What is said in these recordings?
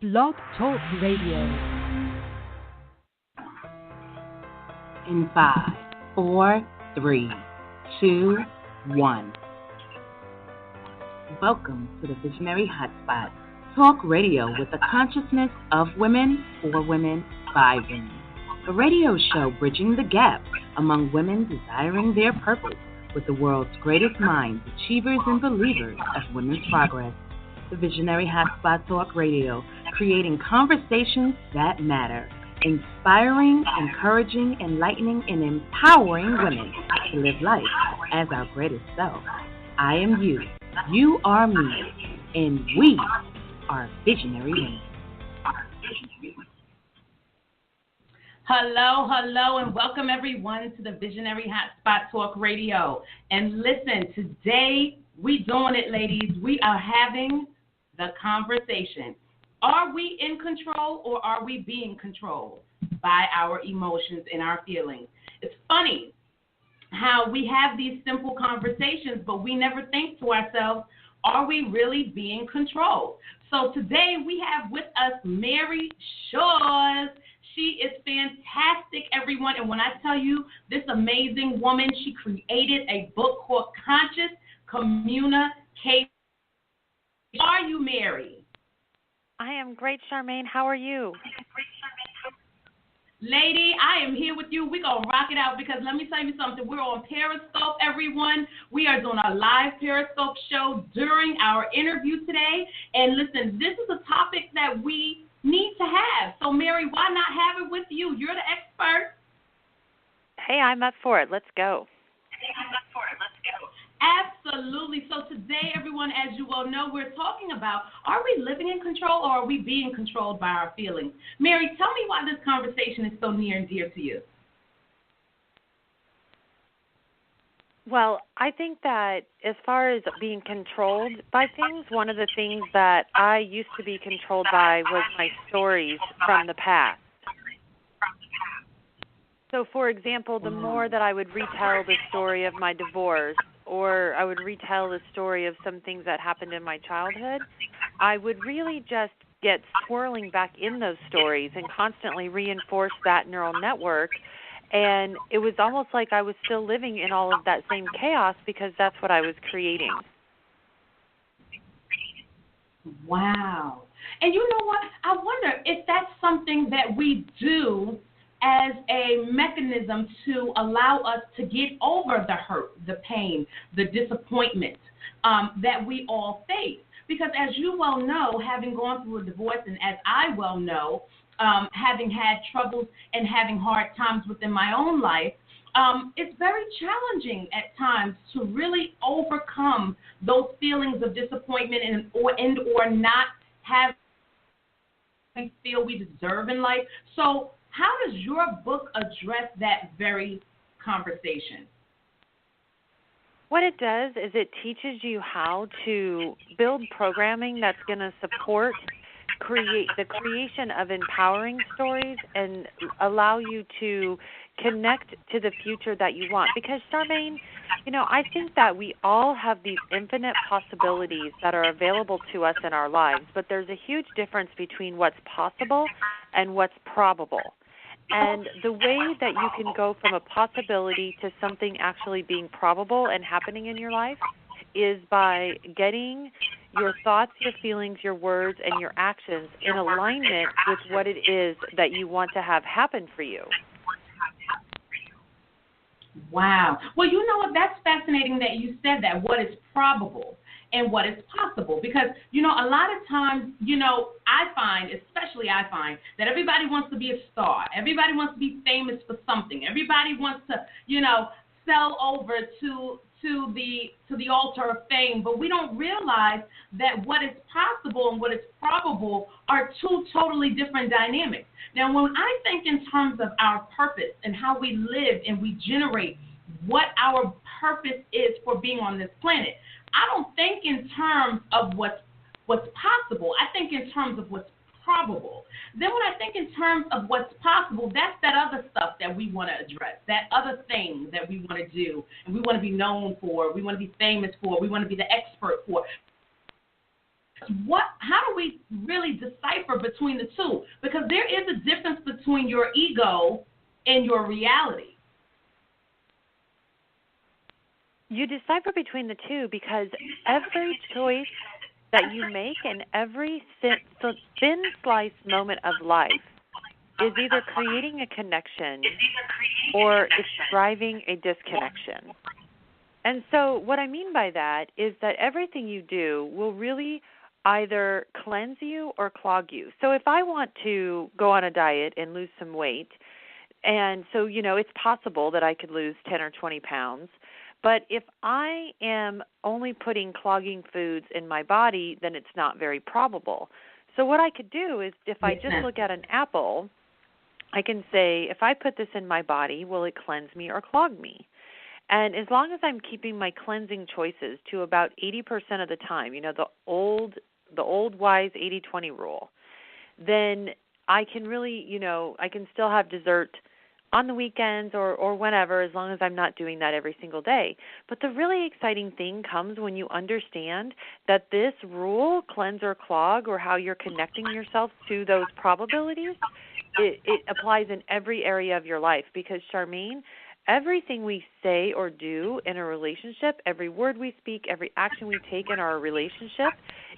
Blog Talk Radio. In 5, 4, 3, 2, 1. Welcome to the Visionary Hotspot, talk radio with the consciousness of women, for women, by women. A radio show bridging the gap among women desiring their purpose with the world's greatest minds, achievers, and believers of women's progress. The Visionary Hotspot Talk Radio, creating conversations that matter, inspiring, encouraging, enlightening, and empowering women to live life as our greatest self. I am you, you are me, and we are visionary women. Hello, and welcome everyone to the Visionary Hotspot Talk Radio. And listen, today we doing it, ladies. We are having the conversation. Are we in control or are we being controlled by our emotions and our feelings? It's funny how we have these simple conversations, but we never think to ourselves, are we really being controlled? So today we have with us Mary Shores. She is fantastic, everyone. And when I tell you this amazing woman, she created a book called Conscious Communication. How are you, Mary? I am great, Charmaine. How are you? Lady, I am here with you. We're going to rock it out because let me tell you something. We're on Periscope, everyone. We are doing a live Periscope show during our interview today. And listen, this is a topic that we need to have. So, Mary, why not have it with you? You're the expert. Hey, I'm up for it. Let's go. Absolutely. So today, everyone, as you well know, we're talking about, are we living in control or are we being controlled by our feelings? Mary, tell me why this conversation is so near and dear to you. Well, I think that as far as being controlled by things, one of the things that I used to be controlled by was my stories from the past. So, for example, the more that I would retell the story of my divorce, or I would retell the story of some things that happened in my childhood, I would really just get swirling back in those stories and constantly reinforce that neural network. And it was almost like I was still living in all of that same chaos because that's what I was creating. Wow. And you know what? I wonder if that's something that we do as a mechanism to allow us to get over the hurt, the pain, the disappointment that we all face. Because as you well know, having gone through a divorce, and as I well know, having had troubles and having hard times within my own life, it's very challenging at times to really overcome those feelings of disappointment and or not have what we feel we deserve in life. So how does your book address that very conversation? What it does is it teaches you how to build programming that's going to support the creation of empowering stories and allow you to connect to the future that you want. Because, Charmaine, you know, I think that we all have these infinite possibilities that are available to us in our lives, but there's a huge difference between what's possible and what's probable. And the way that you can go from a possibility to something actually being probable and happening in your life is by getting your thoughts, your feelings, your words, and your actions in alignment with what it is that you want to have happen for you. Wow. Well, you know what? That's fascinating that you said that, what is probable and what is possible. Because, you know, a lot of times, you know, I find that everybody wants to be a star. Everybody wants to be famous for something. Everybody wants to, you know, sell over to the altar of fame, but we don't realize that what is possible and what is probable are two totally different dynamics. Now, when I think in terms of our purpose and how we live and we generate what our purpose is for being on this planet, I don't think in terms of what's possible. I think in terms of what's probable. Then when I think in terms of what's possible, that's that other stuff that we want to address, that other thing that we want to do and we want to be known for, we want to be famous for, we want to be the expert for. How do we really decipher between the two? Because there is a difference between your ego and your reality. You decipher between the two because every choice that you make in every thin slice moment of life is either creating a connection or it's driving a disconnection. And so what I mean by that is that everything you do will really either cleanse you or clog you. So if I want to go on a diet and lose some weight, and so, it's possible that I could lose 10 or 20 pounds, but if I am only putting clogging foods in my body, then it's not very probable. So what I could do is if I just look at an apple, I can say, if I put this in my body, will it cleanse me or clog me? And as long as I'm keeping my cleansing choices to about 80% of the time, the old wise 80-20 rule, then I can really, I can still have dessert on the weekends or whenever, as long as I'm not doing that every single day. But the really exciting thing comes when you understand that this rule, cleanse or clog, or how you're connecting yourself to those probabilities, it applies in every area of your life. Because, Charmaine, everything we say or do in a relationship, every word we speak, every action we take in our relationship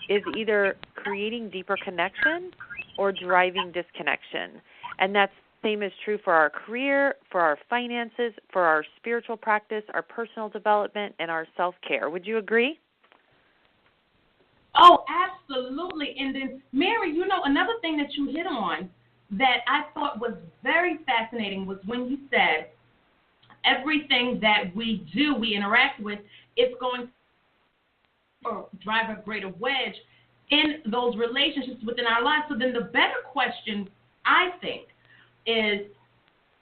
is either creating deeper connection or driving disconnection. And that's same is true for our career, for our finances, for our spiritual practice, our personal development, and our self-care. Would you agree? Oh, absolutely. And then, Mary, another thing that you hit on that I thought was very fascinating was when you said everything that we do, we interact with, is going to drive a greater wedge in those relationships within our lives. So then the better question, I think, is,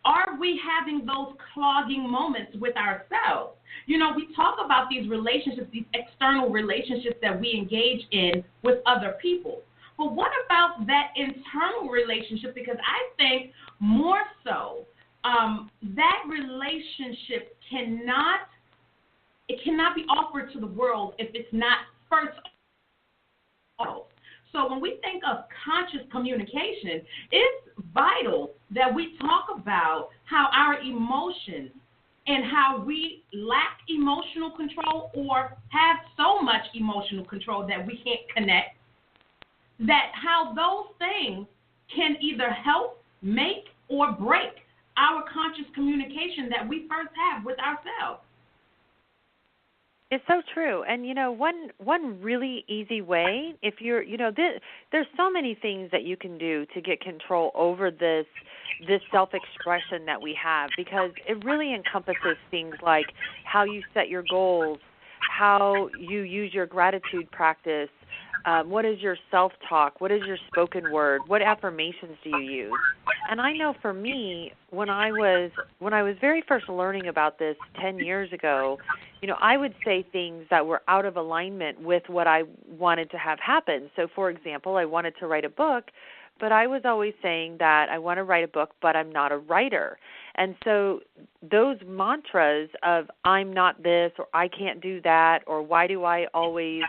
are we having those clogging moments with ourselves? We talk about these relationships, these external relationships that we engage in with other people. But what about that internal relationship? Because I think more so, that relationship cannot be offered to the world if it's not first. So when we think of conscious communication, it's vital that we talk about how our emotions and how we lack emotional control or have so much emotional control that we can't connect, that how those things can either help, make, or break our conscious communication that we first have with ourselves. It's so true. And, one really easy way, if you're, there's so many things that you can do to get control over this self-expression that we have, because it really encompasses things like how you set your goals, how you use your gratitude practice, what is your self-talk, what is your spoken word, what affirmations do you use. And I know for me, when I was very first learning about this 10 years ago, I would say things that were out of alignment with what I wanted to have happen. So, for example, I wanted to write a book, but I was always saying that I want to write a book, but I'm not a writer. And so those mantras of I'm not this, or I can't do that, or why do I always,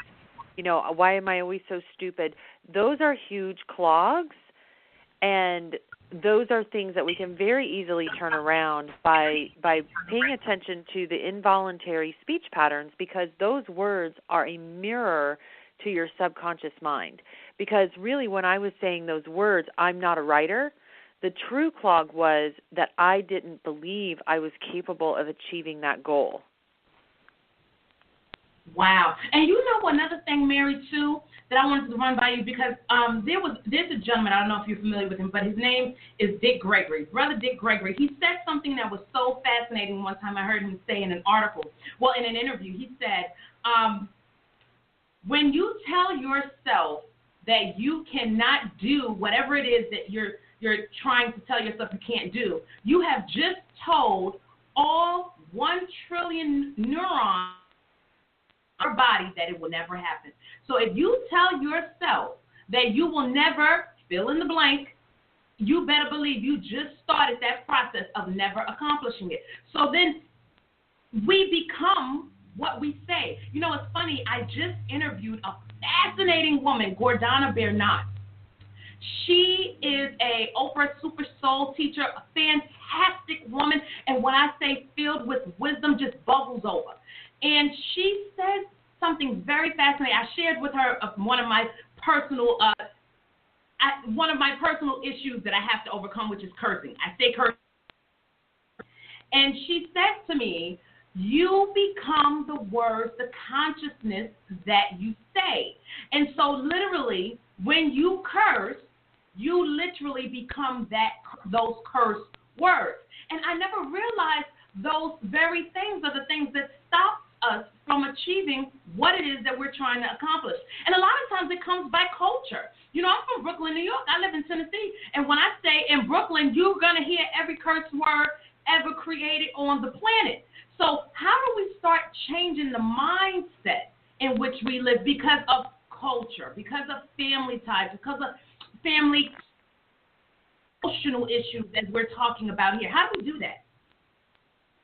why am I always so stupid, those are huge clogs, and those are things that we can very easily turn around by paying attention to the involuntary speech patterns, because those words are a mirror to your subconscious mind. Because really, when I was saying those words, I'm not a writer, the true clog was that I didn't believe I was capable of achieving that goal. Wow. And another thing, Mary, too, that I wanted to run by you, because there's a gentleman, I don't know if you're familiar with him, but his name is Dick Gregory, Brother Dick Gregory. He said something that was so fascinating one time. I heard him say in an article, in an interview, he said, when you tell yourself that you cannot do whatever it is that you're trying to tell yourself you can't do, you have just told all 1 trillion neurons our body that it will never happen. So if you tell yourself that you will never fill in the blank, you better believe you just started that process of never accomplishing it. So then we become what we say. It's funny, I just interviewed a fascinating woman, Gordana Bernat. She is a Oprah Super Soul teacher, a fantastic woman, and when I say filled with wisdom, just bubbles over. And she says something very fascinating. I shared with her one of my personal issues that I have to overcome, which is cursing. I say curse. And she said to me, you become the words, the consciousness that you say. And so literally, when you curse, you literally become those curse words. And I never realized those very things are the things that stop us from achieving what it is that we're trying to accomplish. And a lot of times it comes by culture. You know, I'm from Brooklyn, New York. I live in Tennessee. And when I say in Brooklyn, you're going to hear every curse word ever created on the planet. So how do we start changing the mindset in which we live because of culture, because of family ties, because of family emotional issues as we're talking about here? How do we do that?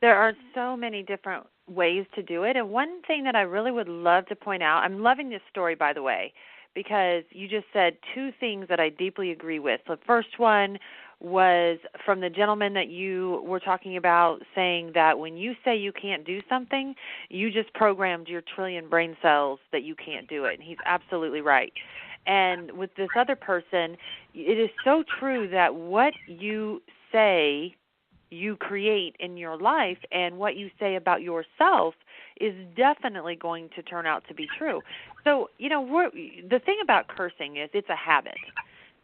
There are so many different ways to do it. And one thing that I really would love to point out, I'm loving this story, by the way, because you just said two things that I deeply agree with. The first one was from the gentleman that you were talking about, saying that when you say you can't do something, you just programmed your trillion brain cells that you can't do it. And he's absolutely right. And with this other person, it is so true that what you say you create in your life, and what you say about yourself is definitely going to turn out to be true. So, you know, the thing about cursing is it's a habit.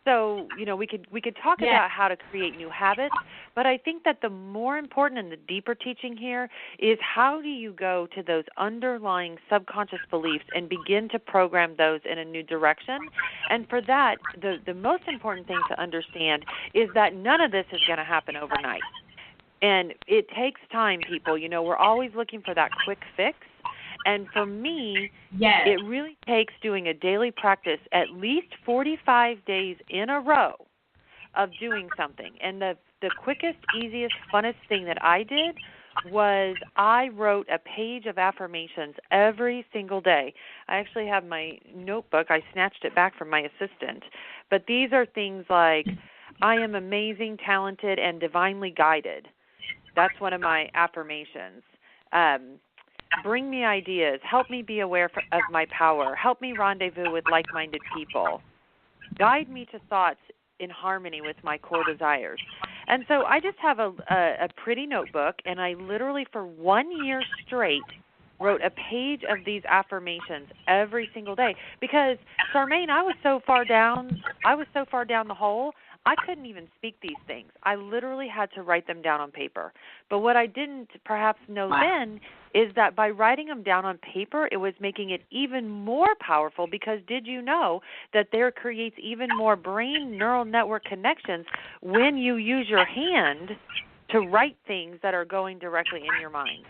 So, you know, we could talk about how to create new habits, but I think that the more important and the deeper teaching here is how do you go to those underlying subconscious beliefs and begin to program those in a new direction. And for that, the most important thing to understand is that none of this is going to happen overnight. And it takes time, people. You know, we're always looking for that quick fix. And for me, it really takes doing a daily practice, at least 45 days in a row of doing something. And the quickest, easiest, funnest thing that I did was I wrote a page of affirmations every single day. I actually have my notebook. I snatched it back from my assistant. But these are things like, I am amazing, talented, and divinely guided. That's one of my affirmations. Bring me ideas. Help me be aware of my power. Help me rendezvous with like-minded people. Guide me to thoughts in harmony with my core desires. And so I just have a pretty notebook, and I literally for 1 year straight wrote a page of these affirmations every single day. Because, Charmaine, I was so far down the hole, I couldn't even speak these things. I literally had to write them down on paper. But what I didn't perhaps know then is that by writing them down on paper, it was making it even more powerful, because did you know that there creates even more brain neural network connections when you use your hand to write things that are going directly in your mind?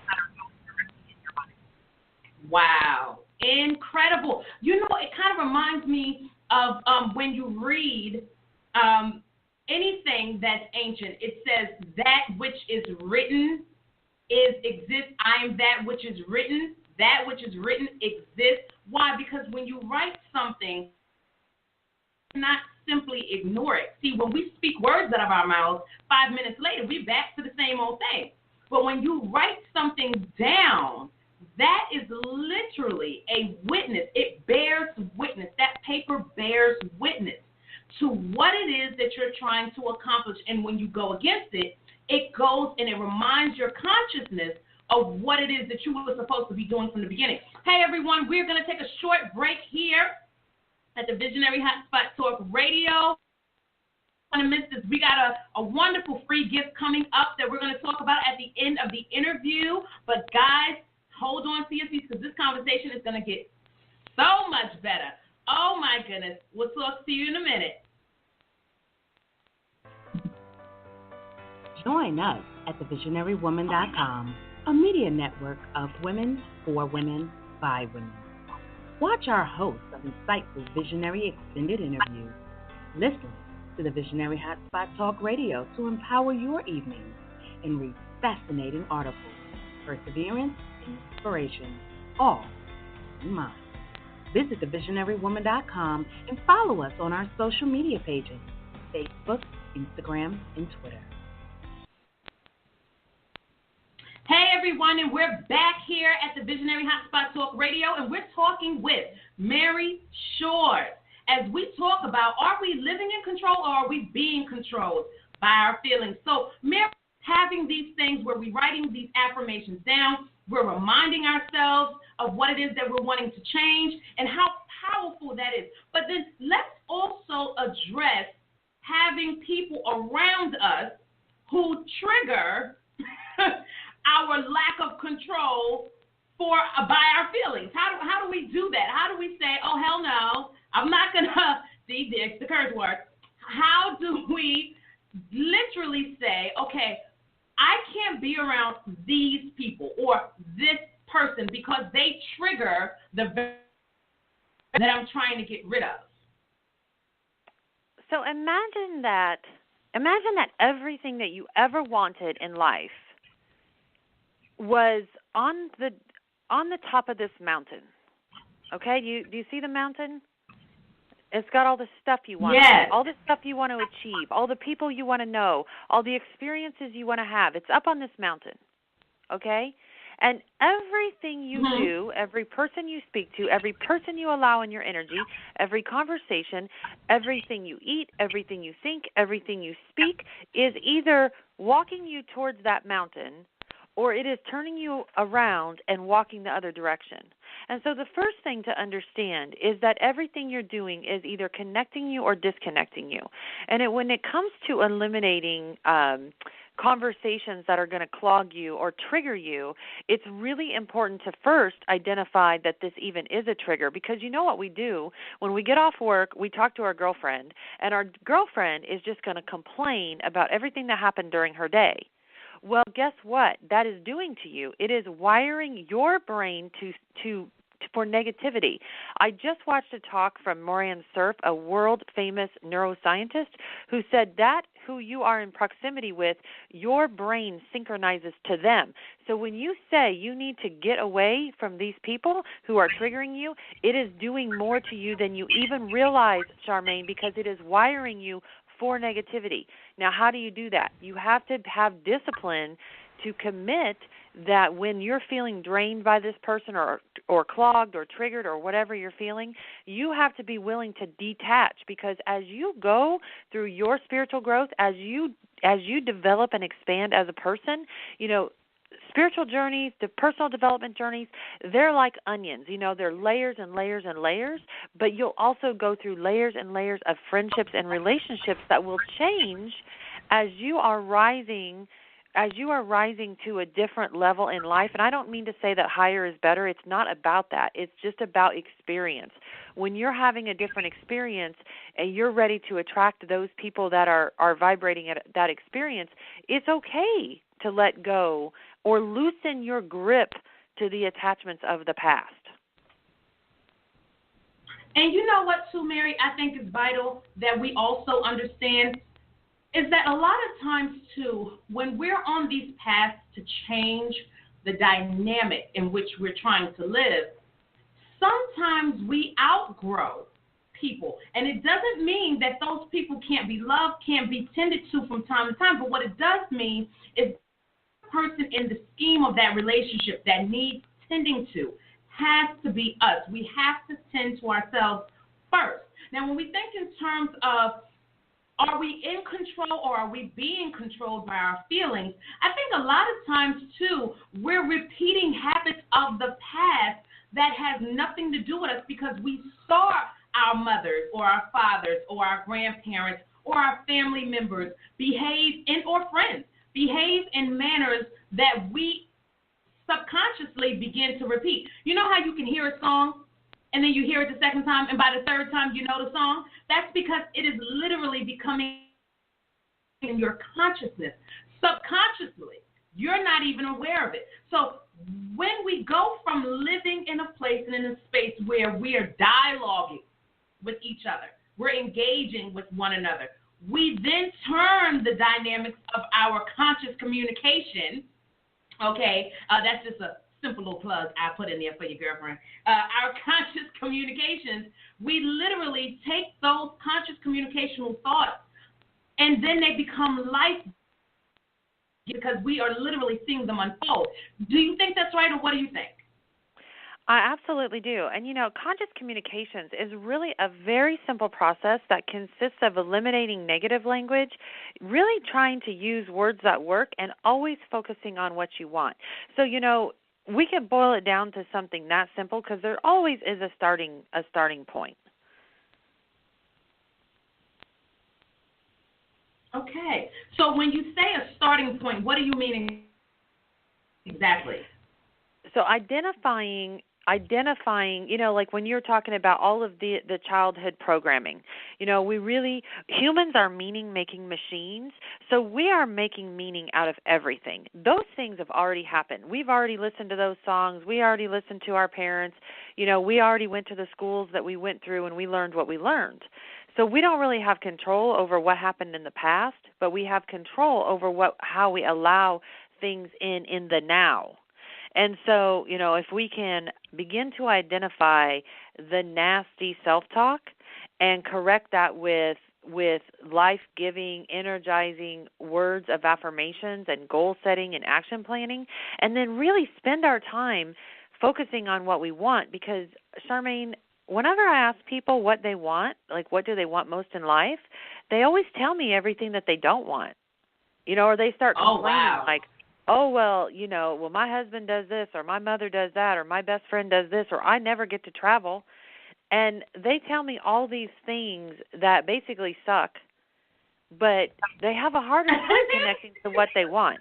Wow. Incredible. You know, it kind of reminds me of when you read anything that's ancient. It says that which is written exists. I am that which is written. That which is written exists. Why? Because when you write something, not simply ignore it. See, when we speak words out of our mouths, 5 minutes later, we're back to the same old thing. But when you write something down, that is literally a witness. It bears witness. That paper bears witness to what it is that you're trying to accomplish. And when you go against it, it goes and it reminds your consciousness of what it is that you were supposed to be doing from the beginning. Hey, everyone, we're going to take a short break here at the Visionary Hotspot Talk Radio. I want to miss this. We got a wonderful free gift coming up that we're going to talk about at the end of the interview. But, guys, hold on to your seats, because this conversation is going to get so much better. Oh, my goodness. We'll talk to you in a minute. Join us at thevisionarywoman.com, a media network of women, for women, by women. Watch our hosts of insightful visionary extended interviews. Listen to the Visionary Hotspot Talk Radio to empower your evenings, and read fascinating articles, perseverance, and inspiration, all in mind. Visit thevisionarywoman.com and follow us on our social media pages, Facebook, Instagram, and Twitter. Hey everyone, and we're back here at the Visionary Hotspot Talk Radio, and we're talking with Mary Shores as we talk about, are we living in control or are we being controlled by our feelings? So Mary, having these things where we're writing these affirmations down, we're reminding ourselves of what it is that we're wanting to change and how powerful that is. But then let's also address having people around us who trigger our lack of control by our feelings. How do we do that? How do we say, oh, hell no, I'm not going to, see, there's the curse word. How do we literally say, okay, I can't be around these people or this person because they trigger the that I'm trying to get rid of? So imagine that everything that you ever wanted in life was on the top of this mountain. Okay? Do you see the mountain? It's got all the stuff you want, yes. All the stuff you want to achieve, all the people you want to know, all the experiences you want to have. It's up on this mountain. Okay? And everything you do, every person you speak to, every person you allow in your energy, every conversation, everything you eat, everything you think, everything you speak is either walking you towards that mountain or it is turning you around and walking the other direction. And so the first thing to understand is that everything you're doing is either connecting you or disconnecting you. And when it comes to eliminating conversations that are going to clog you or trigger you, it's really important to first identify that this even is a trigger, because you know what we do when we get off work, we talk to our girlfriend, and our girlfriend is just going to complain about everything that happened during her day. Well, guess what that is doing to you? It is wiring your brain for negativity. I just watched a talk from Moran Cerf, a world-famous neuroscientist, who said that who you are in proximity with, your brain synchronizes to them. So when you say you need to get away from these people who are triggering you, it is doing more to you than you even realize, Charmaine, because it is wiring you for negativity. Now, how do you do that? You have to have discipline to commit that when you're feeling drained by this person or clogged or triggered or whatever you're feeling, you have to be willing to detach, because as you go through your spiritual growth, as you develop and expand as a person, you know, spiritual journeys, the personal development journeys, they're like onions. You know, they're layers and layers and layers, but you'll also go through layers and layers of friendships and relationships that will change as you are rising to a different level in life. And I don't mean to say that higher is better. It's not about that. It's just about experience. When you're having a different experience and you're ready to attract those people that are vibrating at that experience, it's okay to let go or loosen your grip to the attachments of the past. And you know what, too, Mary, I think is vital that we also understand is that a lot of times, too, when we're on these paths to change the dynamic in which we're trying to live, sometimes we outgrow people. And it doesn't mean that those people can't be loved, can't be tended to from time to time, but what it does mean is the person in the scheme of that relationship that needs tending to has to be us. We have to tend to ourselves first. Now, when we think in terms of are we in control or are we being controlled by our feelings, I think a lot of times, too, we're repeating habits of the past that has nothing to do with us because we saw our mothers or our fathers or our grandparents or our family members behave or friends behave in manners that we subconsciously begin to repeat. You know how you can hear a song and then you hear it the second time, and by the third time you know the song? That's because it is literally becoming in your consciousness. Subconsciously, you're not even aware of it. So when we go from living in a place and in a space where we are dialoguing with each other, we're engaging with one another, we then turn the dynamics of our conscious communication. Okay, that's just a simple little plug I put in there for your girlfriend. Our conscious communications, we literally take those conscious communicational thoughts and then they become life because we are literally seeing them unfold. Do you think that's right, or what do you think? I absolutely do. And, conscious communications is really a very simple process that consists of eliminating negative language, really trying to use words that work, and always focusing on what you want. So, we can boil it down to something that simple because there always is a starting point. Okay. So when you say a starting point, what do you mean exactly? So identifying, like when you're talking about all of the childhood programming, humans are meaning-making machines, so we are making meaning out of everything. Those things have already happened. We've already listened to those songs. We already listened to our parents. We already went to the schools that we went through and we learned what we learned. So we don't really have control over what happened in the past, but we have control over how we allow things in the now. And so, if we can begin to identify the nasty self-talk and correct that with life-giving, energizing words of affirmations and goal setting and action planning, and then really spend our time focusing on what we want, because, Charmaine, whenever I ask people what they want, like what do they want most in life, they always tell me everything that they don't want. Or they start complaining like, oh, well, my husband does this, or my mother does that, or my best friend does this, or I never get to travel. And they tell me all these things that basically suck, but they have a harder time connecting to what they want.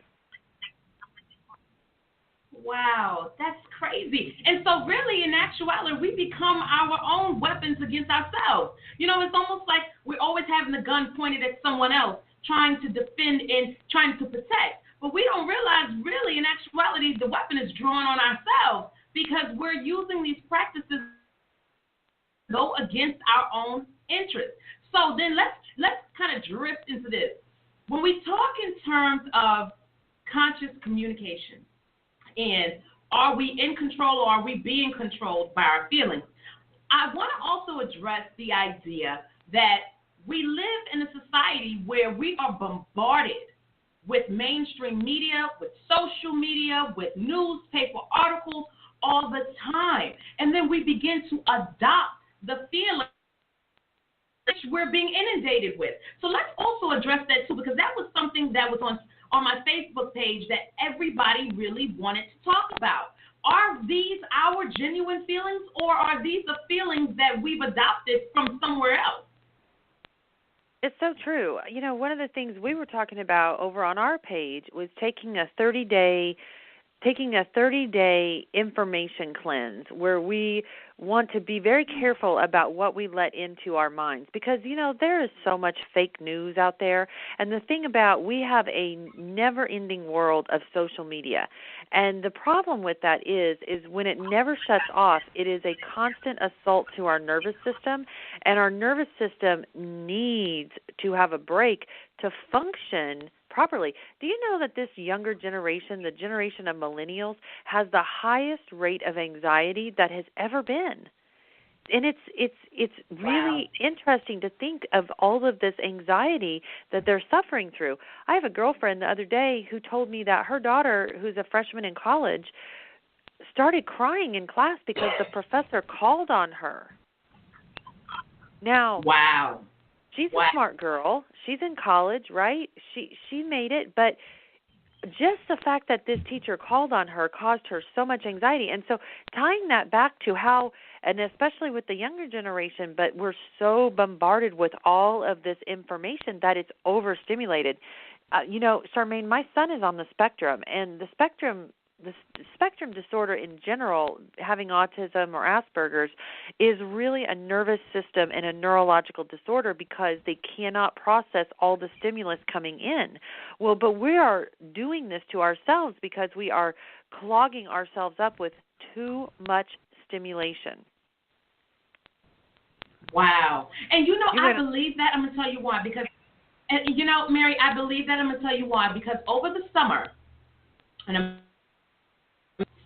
Wow, that's crazy. And so really, in actuality, we become our own weapons against ourselves. It's almost like we're always having the gun pointed at someone else, trying to defend and trying to protect. But we don't realize, really, in actuality, the weapon is drawn on ourselves because we're using these practices to go against our own interests. So then let's kind of drift into this. When we talk in terms of conscious communication, and are we in control or are we being controlled by our feelings, I want to also address the idea that we live in a society where we are bombarded with mainstream media, with social media, with newspaper articles all the time. And then we begin to adopt the feeling which we're being inundated with. So let's also address that too, because that was something that was on my Facebook page that everybody really wanted to talk about. Are these our genuine feelings, or are these the feelings that we've adopted from somewhere else? It's so true. One of the things we were talking about over on our page was taking a 30-day information cleanse where we want to be very careful about what we let into our minds because, there is so much fake news out there. And the thing about we have a never-ending world of social media. And the problem with that is when it never shuts off, it is a constant assault to our nervous system. And our nervous system needs to have a break to function properly. Do you know that this younger generation, the generation of millennials, has the highest rate of anxiety that has ever been? And it's really interesting to think of all of this anxiety that they're suffering through. I have a girlfriend the other day who told me that her daughter, who's a freshman in college, started crying in class because the professor called on her. Now, she's a smart girl. She's in college, right? She made it, but just the fact that this teacher called on her caused her so much anxiety. And so tying that back to how, and especially with the younger generation, but we're so bombarded with all of this information that it's overstimulated. Charmaine, my son is on the spectrum, and the spectrum disorder in general, having autism or Asperger's, is really a nervous system and a neurological disorder because they cannot process all the stimulus coming in. Well, but we are doing this to ourselves because we are clogging ourselves up with too much stimulation. Wow. And I believe that. I'm going to tell you why. Because, Mary, I believe that. I'm going to tell you why. Because over the summer, and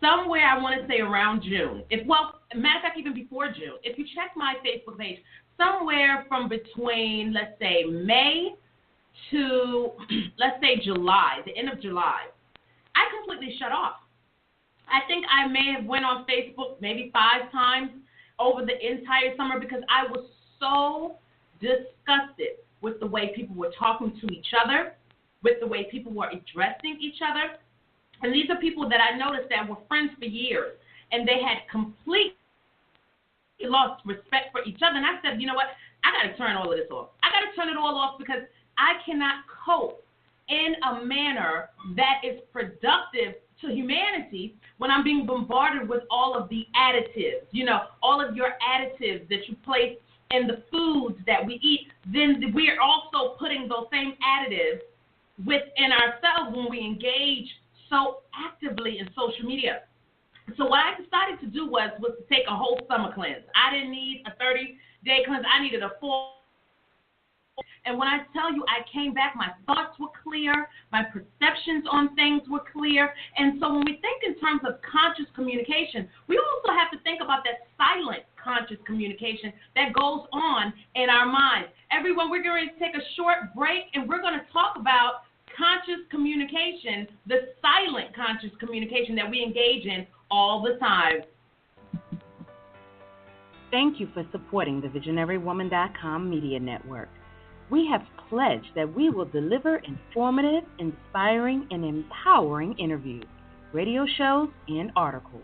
somewhere I want to say around June. Matter of fact, even before June. If you check my Facebook page, somewhere from between, let's say, May to, let's say, July, the end of July, I completely shut off. I think I may have went on Facebook maybe 5 times over the entire summer because I was so disgusted with the way people were talking to each other, with the way people were addressing each other. And these are people that I noticed that were friends for years, and they had completely lost respect for each other. And I said, you know what? I got to turn all of this off. I got to turn it all off because I cannot cope in a manner that is productive to humanity when I'm being bombarded with all of the additives, all of your additives that you place in the foods that we eat. Then we're also putting those same additives within ourselves when we engage so actively in social media. So what I decided to do was to take a whole summer cleanse. I didn't need a 30-day cleanse. I needed a full. And when I tell you I came back, my thoughts were clear, my perceptions on things were clear. And so when we think in terms of conscious communication, we also have to think about that silent conscious communication that goes on in our minds. Everyone, we're going to take a short break, and we're going to talk about conscious communication, the silent conscious communication that we engage in all the time. Thank you for supporting the VisionaryWoman.com Media Network. We have pledged that we will deliver informative, inspiring, and empowering interviews, radio shows, and articles.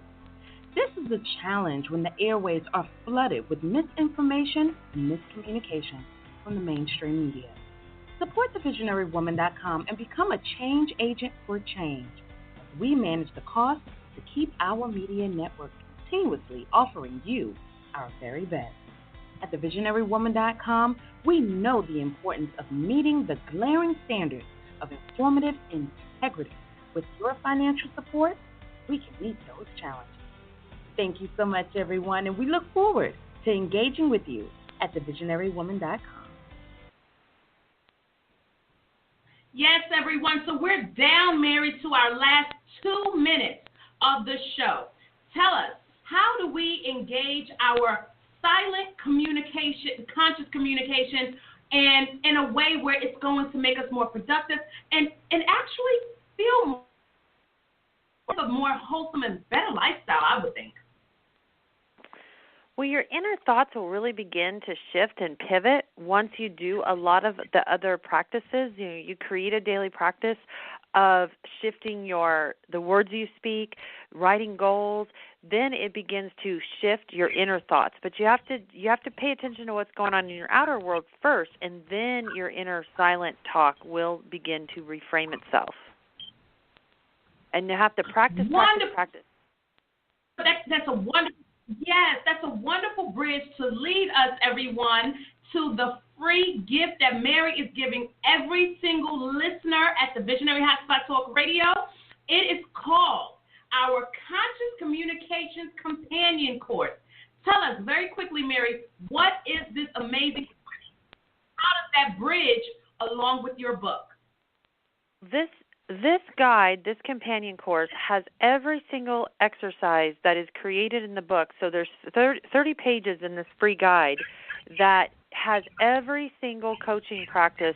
This is a challenge when the airwaves are flooded with misinformation and miscommunication from the mainstream media. Support thevisionarywoman.com and become a change agent for change. We manage the cost to keep our media network continuously offering you our very best. At thevisionarywoman.com, we know the importance of meeting the glaring standards of informative integrity. With your financial support, we can meet those challenges. Thank you so much, everyone, and we look forward to engaging with you at thevisionarywoman.com. Yes, everyone. So we're down, Mary, to our last 2 minutes of the show. Tell us, how do we engage our silent communication, conscious communication, and in a way where it's going to make us more productive and actually feel more wholesome and better lifestyle, I would think? Well, your inner thoughts will really begin to shift and pivot once you do a lot of the other practices. You create a daily practice of shifting the words you speak, writing goals. Then it begins to shift your inner thoughts. But you have to pay attention to what's going on in your outer world first, and then your inner silent talk will begin to reframe itself. And you have to practice. That's a wonderful. Yes, that's a wonderful bridge to lead us, everyone, to the free gift that Mary is giving every single listener at the Visionary Hotspot Talk Radio. It is called our Conscious Communications Companion Course. Tell us very quickly, Mary, what is this amazing course? How does that bridge along with your book? This guide, this companion course, has every single exercise that is created in the book. So there's 30 pages in this free guide that has every single coaching practice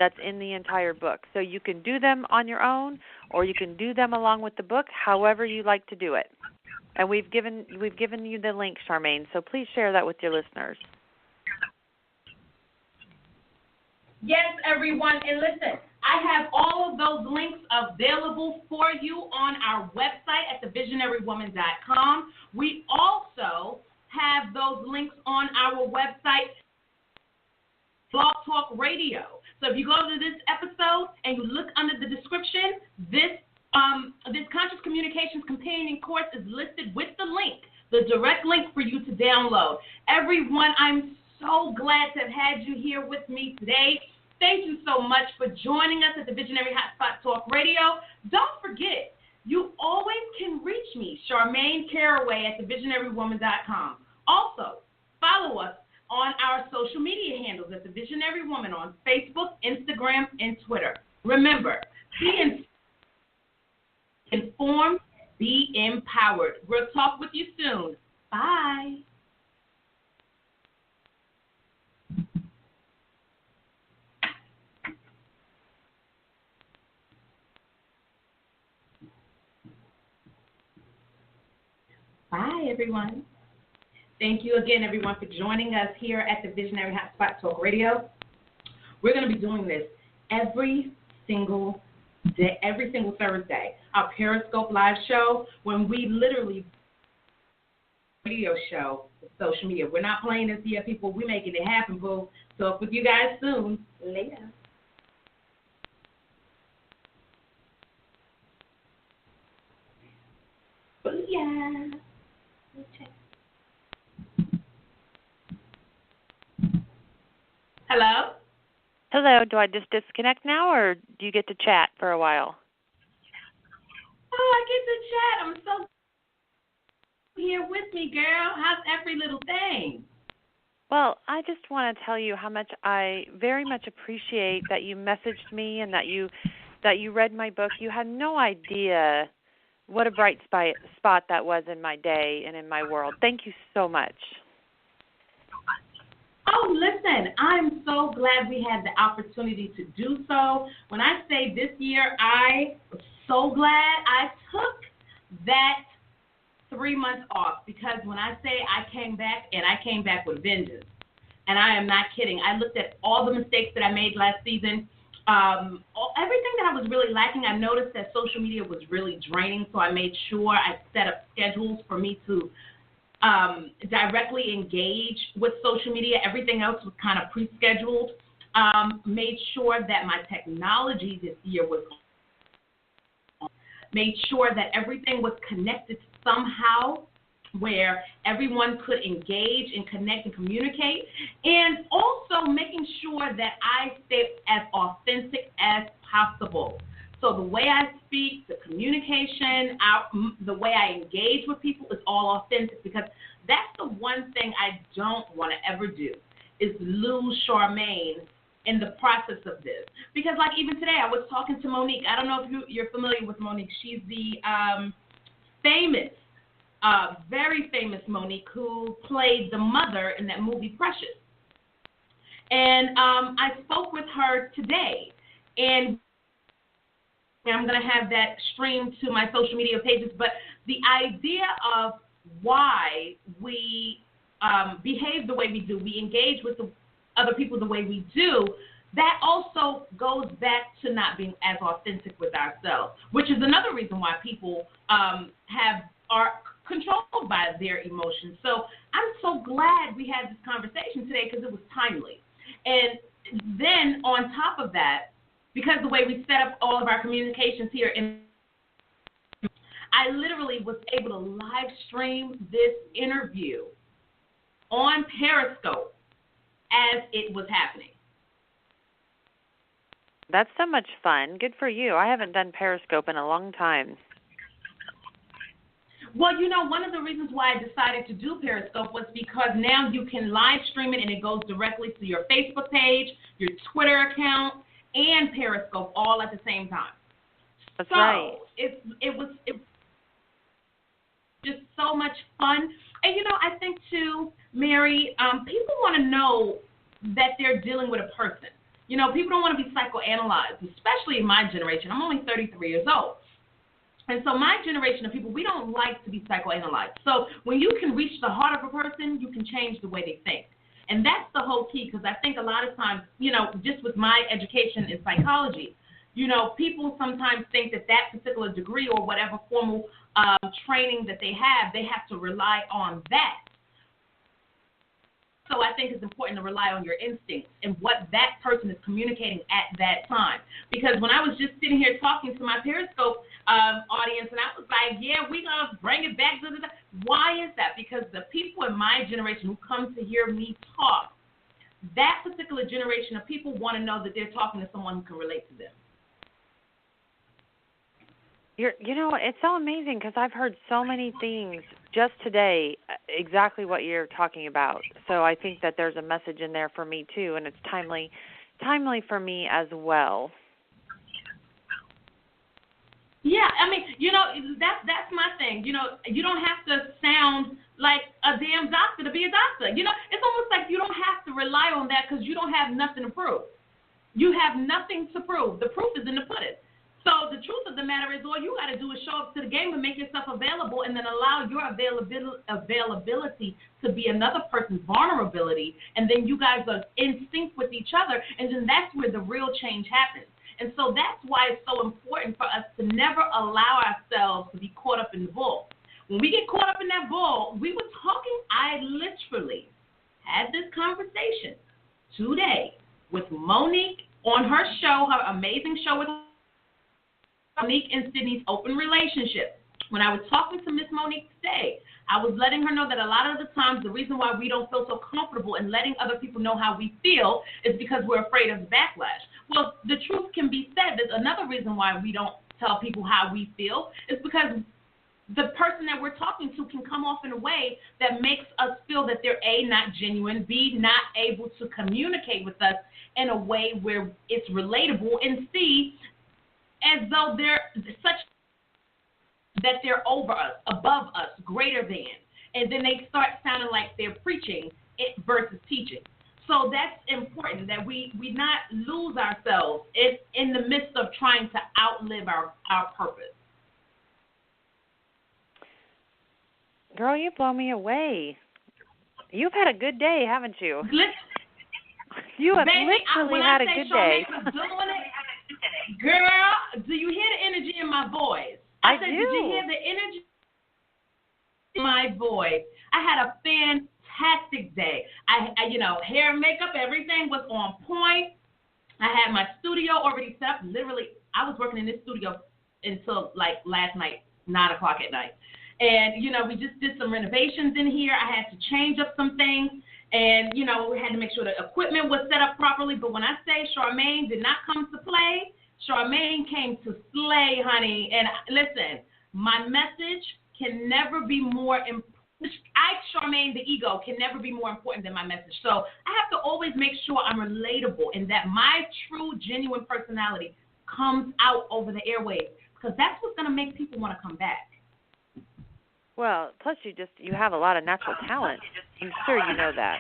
that's in the entire book. So you can do them on your own, or you can do them along with the book, however you like to do it. And we've given you the link, Charmaine, so please share that with your listeners. Yes, everyone, and listen, I have all of those links available for you on our website at thevisionarywoman.com. We also have those links on our website, Blog Talk Radio. So if you go to this episode and you look under the description, this Conscious Communications Companion Course is listed with the link, the direct link for you to download. Everyone, I'm so glad to have had you here with me today. Thank you so much for joining us at the Visionary Hotspot Talk Radio. Don't forget, you always can reach me, Charmaine Caraway, at thevisionarywoman.com. Also, follow us on our social media handles at The Visionary Woman on Facebook, Instagram, and Twitter. Remember, be informed, be empowered. We'll talk with you soon. Bye. Bye, everyone. Thank you again, everyone, for joining us here at the Visionary Hotspot Talk Radio. We're going to be doing this every single day, every single Thursday. Our Periscope live show, when we literally radio show with social media. We're not playing this here, people. We're making it happen, boo. Talk with you guys soon. Later. Booyah. Hello? Hello. Do I just disconnect now, or do you get to chat for a while? Oh, I get to chat. I'm so here with me, girl. How's every little thing? Well, I just want to tell you how much I very much appreciate that you messaged me and that you read my book. You had no idea what a bright spot that was in my day and in my world. Thank you so much. Oh, listen, I'm so glad we had the opportunity to do so. When I say this year, I was so glad I took that 3 months off, because when I say I came back with vengeance, and I am not kidding. I looked at all the mistakes that I made last season, everything that I was really lacking. I noticed that social media was really draining, so I made sure I set up schedules for me to directly engage with social media. Everything else was kind of pre-scheduled. Made sure that my technology this year was on. Made sure that everything was connected somehow where everyone could engage and connect and communicate, and also making sure that I stay as authentic as possible. So the way I speak, the communication, the way I engage with people is all authentic, because that's the one thing I don't want to ever do, is lose Charmaine in the process of this. Because like even today, I was talking to Monique. I don't know if you're familiar with Monique. She's the very famous Monique, who played the mother in that movie Precious. And I spoke with her today, and I'm going to have that streamed to my social media pages. But the idea of why we behave the way we do, we engage with the other people the way we do, that also goes back to not being as authentic with ourselves, which is another reason why people are controlled by their emotions. So I'm so glad we had this conversation today, because it was timely. And then on top of that, because the way we set up all of our communications here, I literally was able to live stream this interview on Periscope as it was happening. That's so much fun. Good for you. I haven't done Periscope in a long time. Well, one of the reasons why I decided to do Periscope was because now you can live stream it, and it goes directly to your Facebook page, your Twitter account, and Periscope all at the same time. That's right. It was just so much fun. And, I think, too, Mary, people want to know that they're dealing with a person. People don't want to be psychoanalyzed, especially in my generation. I'm only 33 years old. And so my generation of people, we don't like to be psychoanalyzed. So when you can reach the heart of a person, you can change the way they think. And that's the whole key, because I think a lot of times, just with my education in psychology, people sometimes think that particular degree or whatever formal training that they have to rely on that. So I think it's important to rely on your instincts and what that person is communicating at that time. Because when I was just sitting here talking to my Periscope audience, and I was like, yeah, we're going to bring it back. Why is that? Because the people in my generation who come to hear me talk, that particular generation of people want to know that they're talking to someone who can relate to them. It's so amazing, because I've heard so many things just today, exactly what you're talking about. So I think that there's a message in there for me too, and it's timely for me as well. Yeah, I mean, that's my thing. You don't have to sound like a damn doctor to be a doctor. It's almost like you don't have to rely on that because you don't have nothing to prove. You have nothing to prove. The proof is in the pudding. So the truth of the matter is all you got to do is show up to the game and make yourself available and then allow your availability to be another person's vulnerability, and then you guys are in sync with each other, and then that's where the real change happens. And so that's why it's so important for us to never allow ourselves to be caught up in the bull. When we get caught up in that bull, we were talking, I literally had this conversation today with Monique on her show, her amazing show with Monique and Sydney's Open Relationship. When I was talking to Miss Monique today, I was letting her know that a lot of the times the reason why we don't feel so comfortable in letting other people know how we feel is because we're afraid of backlash. Well, the truth can be said. There's another reason why we don't tell people how we feel is because the person that we're talking to can come off in a way that makes us feel that they're A, not genuine, B, not able to communicate with us in a way where it's relatable, and C, as though they're such that they're over us, above us, greater than. And then they start sounding like they're preaching it versus teaching. So that's important that we not lose ourselves in the midst of trying to outlive our purpose. Girl, you blow me away. You've had a good day, haven't you? You have literally had a good day. Girl, do you hear the energy in my voice? I said, do. Did you hear the energy in my voice? I had a fantastic day. I hair and makeup, everything was on point. I had my studio already set up. Literally, I was working in this studio until like last night, 9 o'clock at night. And, we just did some renovations in here. I had to change up some things. And, we had to make sure the equipment was set up properly. But when I say Charmaine did not come to play, Charmaine came to slay, honey. And listen, my message can never be more important. Charmaine, the ego, can never be more important than my message. So I have to always make sure I'm relatable and that my true, genuine personality comes out over the airwaves, because that's what's going to make people want to come back. Well, plus you have a lot of natural talent. I'm sure you know that.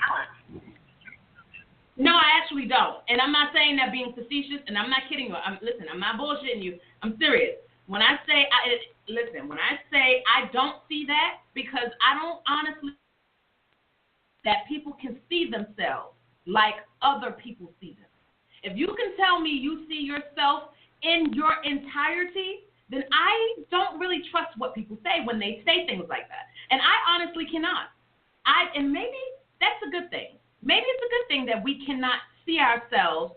No, I actually don't. And I'm not saying that being facetious, and I'm not kidding you. Listen, I'm not bullshitting you. I'm serious. When I say I don't see that, because I don't honestly that people can see themselves like other people see them. If you can tell me you see yourself in your entirety, then I don't really trust what people say when they say things like that. And I honestly cannot. And maybe that's a good thing. Maybe it's a good thing that we cannot see ourselves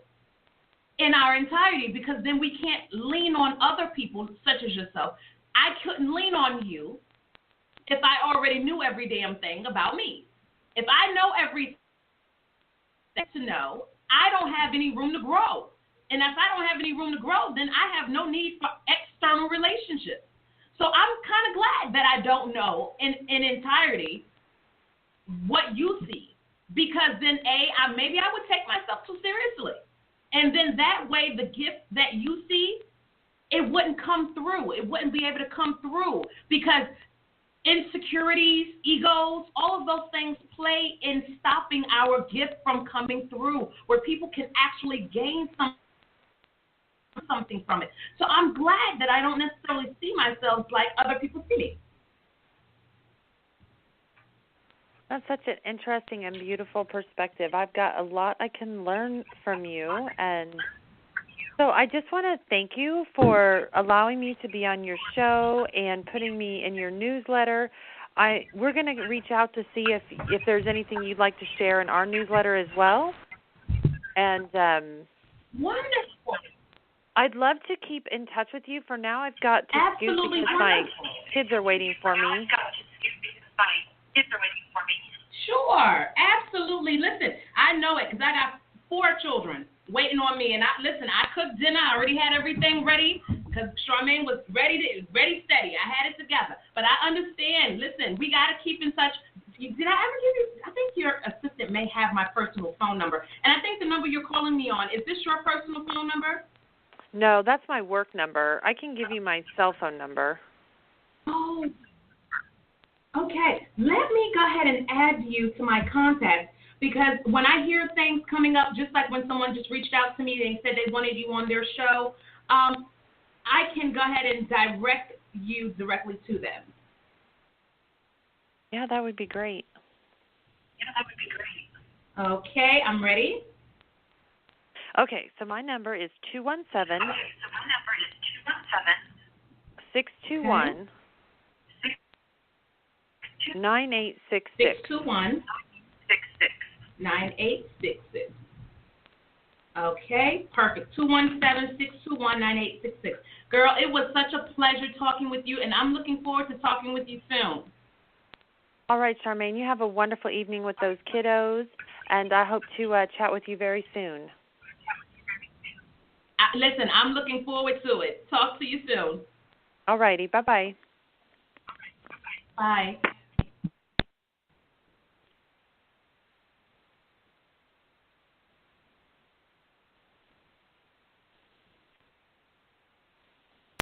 in our entirety, because then we can't lean on other people such as yourself. I couldn't lean on you if I already knew every damn thing about me. If I know everything to know, I don't have any room to grow. And if I don't have any room to grow, then I have no need for external relationships. So I'm kind of glad that I don't know in entirety what you see, because then maybe I would take myself too seriously. And then that way the gift that you see, it wouldn't come through. It wouldn't be able to come through, because insecurities, egos, all of those things play in stopping our gift from coming through, where people can actually gain something from it. So I'm glad that I don't necessarily see myself like other people see me. That's such an interesting and beautiful perspective. I've got a lot I can learn from you, and so I just want to thank you for allowing me to be on your show and putting me in your newsletter. We're going to reach out to see if there's anything you'd like to share in our newsletter as well. And wonderful. I'd love to keep in touch with you. For now, I've got to scoot because my kids are waiting for me. Sure, absolutely. Listen, I know it because I got 4 children waiting on me. And I cooked dinner. I already had everything ready because Charmaine was ready, steady. I had it together. But I understand. Listen, we got to keep in touch. Did I ever give you? I think your assistant may have my personal phone number. And I think the number you're calling me on, is this your personal phone number? No, that's my work number. I can give you my cell phone number. Oh, okay. Let me go ahead and add you to my contacts, because when I hear things coming up, just like when someone just reached out to me and said they wanted you on their show, I can go ahead and direct you directly to them. Yeah, that would be great. Okay, I'm ready. Okay, so my number is 217 621 9866. 621 9866. Okay, perfect. 217-621-9866. Girl, it was such a pleasure talking with you, and I'm looking forward to talking with you soon. All right, Charmaine, you have a wonderful evening with those kiddos, and I hope to chat with you very soon. Listen, I'm looking forward to it. Talk to you soon. All righty, bye-bye. Bye.